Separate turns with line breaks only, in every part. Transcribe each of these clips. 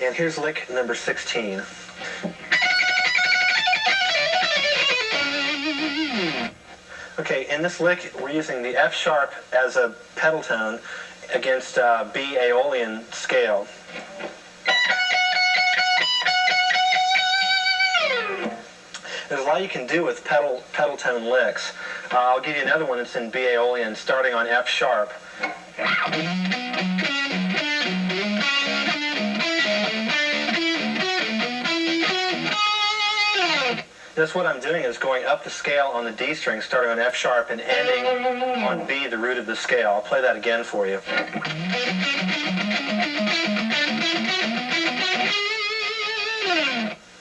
And here's lick number 16. Okay, in this lick, we're using the F sharp as a pedal tone against B Aeolian scale. There's a lot you can do with pedal tone licks. I'll give you another one that's in B Aeolian, starting on F sharp. That's what I'm doing is going up the scale on the D string, starting on F sharp and ending on B, the root of the scale. I'll play that again for you.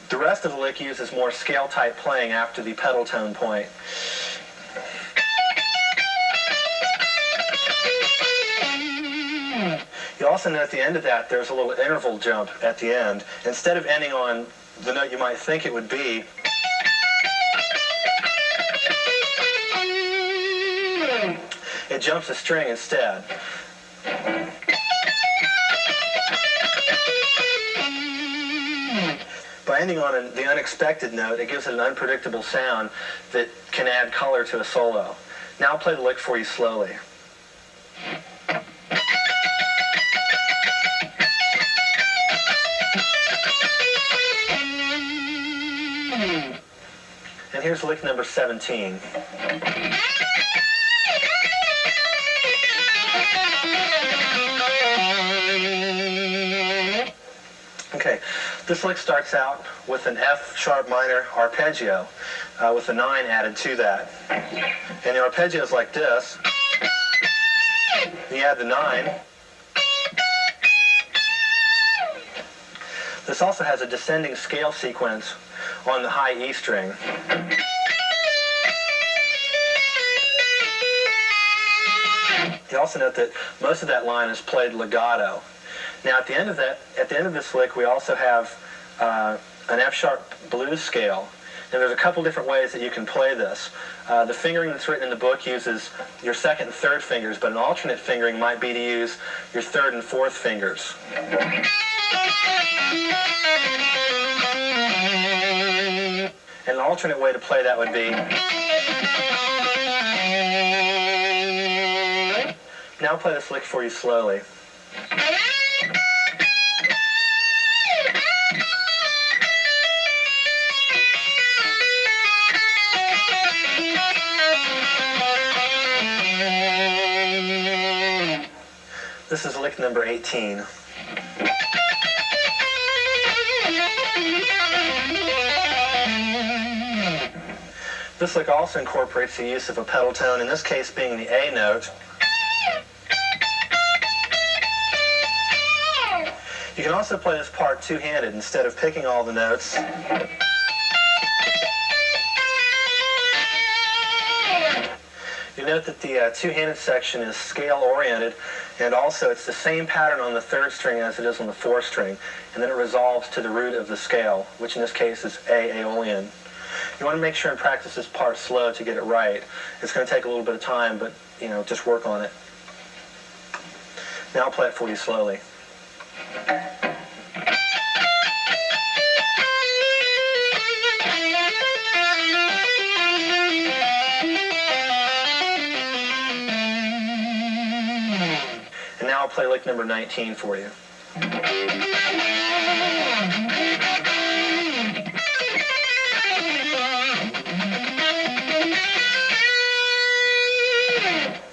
The rest of the lick uses more scale-type playing after the pedal tone point. You also note at the end of that there's a little interval jump at the end. Instead of ending on the note you might think it would be, it jumps a string instead. By ending on the unexpected note, it gives it an unpredictable sound that can add color to a solo. Now I'll play the lick for you slowly. And here's lick number 17. Okay, this lick starts out with an F sharp minor arpeggio with a 9 added to that. And the arpeggio is like this. You add the 9. This also has a descending scale sequence on the high E string. You also note that most of that line is played legato. Now at the end of this lick, we also have an F sharp blues scale. And there's a couple different ways that you can play this. The fingering that's written in the book uses your second and third fingers, but an alternate fingering might be to use your third and fourth fingers. And an alternate way to play that would be... Now I'll play this lick for you slowly. This is lick number 18. This lick also incorporates the use of a pedal tone, in this case being the A note. You can also play this part two-handed instead of picking all the notes. You note that the two-handed section is scale-oriented, and also it's the same pattern on the third string as it is on the fourth string, and then it resolves to the root of the scale, which in this case is A Aeolian. You want to make sure and practice this part slow to get it right. It's going to take a little bit of time, but just work on it. Now I'll play it for you slowly. And now I'll play lick number 19 for you.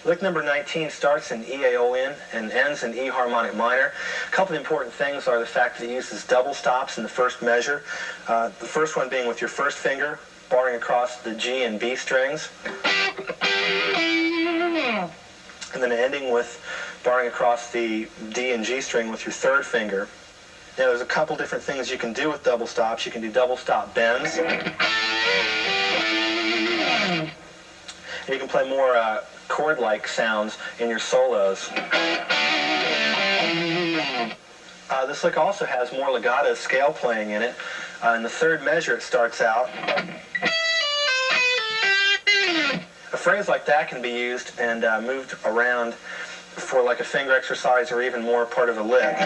Lick number 19 starts in E Aeolian and ends in E harmonic minor. A couple of important things are the fact that it uses double stops in the first measure. The first one being with your first finger, barring across the G and B strings. And then ending with barring across the D and G string with your third finger. Now there's a couple different things you can do with double stops. You can do double stop bends. And you can play more chord-like sounds in your solos. This lick also has more legato scale playing in it. In the third measure it starts out. A phrase like that can be used and moved around for like a finger exercise or even more part of a lick.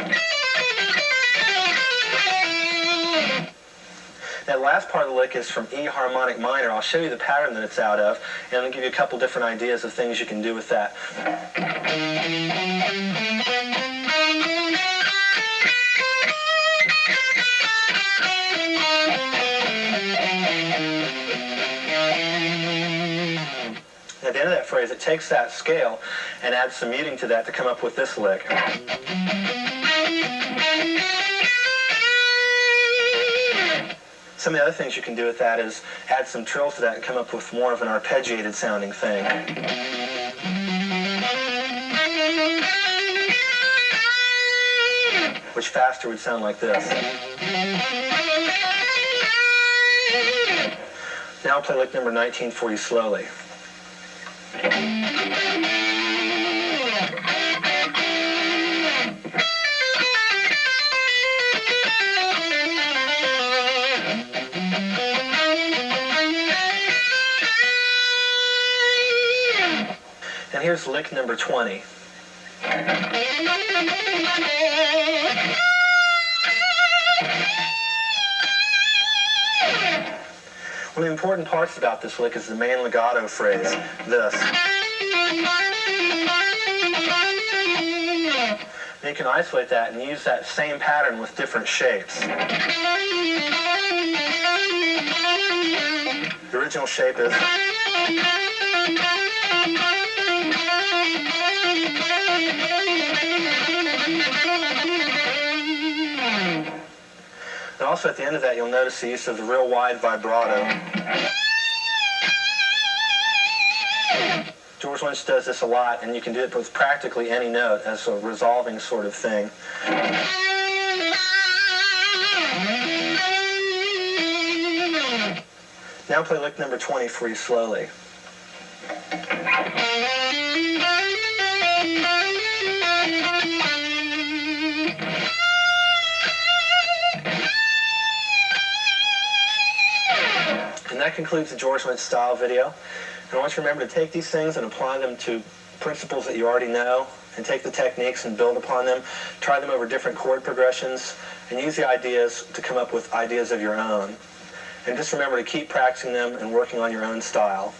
That last part of the lick is from E harmonic minor. I'll show you the pattern that it's out of, and I'll give you a couple different ideas of things you can do with that. At the end of that phrase, it takes that scale and adds some muting to that to come up with this lick. Some of the other things you can do with that is add some trills to that and come up with more of an arpeggiated sounding thing. Which faster would sound like this. Now I'll play lick number 19 for you slowly. And here's lick number 20. One of the important parts about this lick is the main legato phrase, this. And you can isolate that and use that same pattern with different shapes. The original shape is... And also at the end of that, you'll notice the use of the real wide vibrato. George Lynch does this a lot, and you can do it with practically any note as a resolving sort of thing. Now play lick number 20 for you slowly. And that concludes the George Lynch style video. And I want you to remember to take these things and apply them to principles that you already know, and take the techniques and build upon them. Try them over different chord progressions, and use the ideas to come up with ideas of your own. And just remember to keep practicing them and working on your own style.